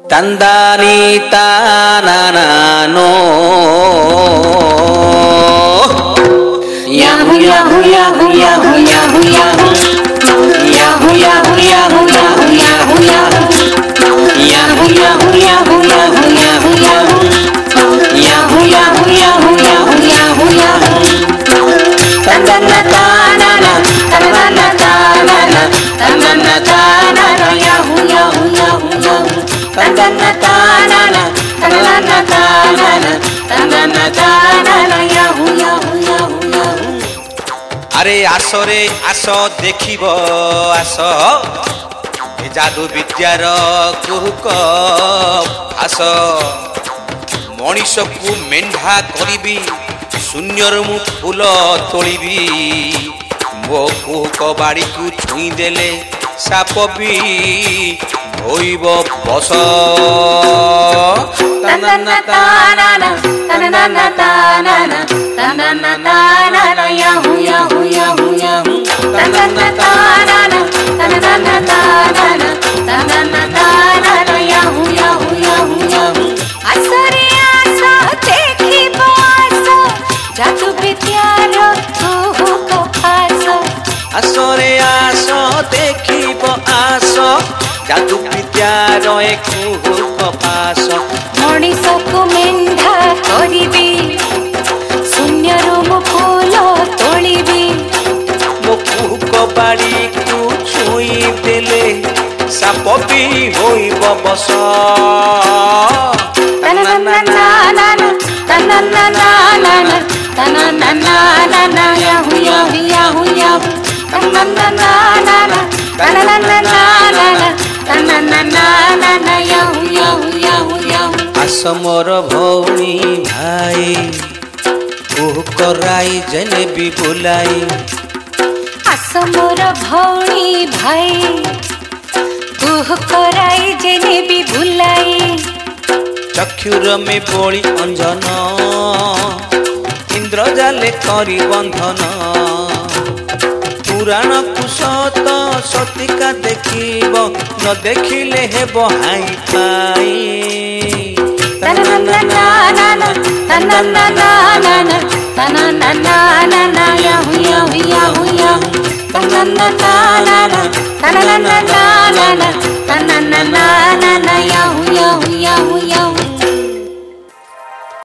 Tandani tananano Yahoo yahoo yahoo yahoo yahoo yahoo Yahoo yahoo yahoo yahoo yahoo Yahoo yahoo yahoo yahoo yahoo Yahoo yahoo yahoo yahoo yahoo Tandana tanana tanana tanana tanana tanana yahoo yahoo yahoo Tanana tanana tanana tanana tanana tanana yahoo yahoo yahoo अरे आसो रे आसो देखिब आसो ए जादू विद्यार कुहुक आसो मनीष को मेंढा करिबी शून्यर मु फूल तोलिबी मो कुहुक बाड़ी को छुई देले साप भी होइब बस tanana tanana tanana tanana tanana tanana yahoo yahoo yahoo yahoo tanana tanana tanana tanana tanana tanana yahoo yahoo yahoo yahoo asore aso dekhibo aso jadu vidyar kuhuko aso asore aso dekhibo aso जादू विद्यार कुहुक पास मनीष को मेंढा करिबी शून्य मु फूल तोलिबी मो कुहुक बाड़ी को छुई देले shop भी होइब बस tanana tanana tanana tanana tanana tanana yahoo yahoo yahoo yahoo tanana tanana tanana tanana tanana tanana yahoo yahoo yahoo yahoo आस मोर भौणी भाई कुहुक राई जने भी बुलाई आस मोर भौणी भाई कुहुक राई जने भी बुलाई चक्षुर में बोली अंजन इंद्रजाले करी बंधन पुराण कुशत सतिका देखिब न देखिले हेब हाई पाई tanana tanana tanana tanana tanana tanana yahoo yahoo yahoo yahoo tanana tanana tanana tanana tanana tanana yahoo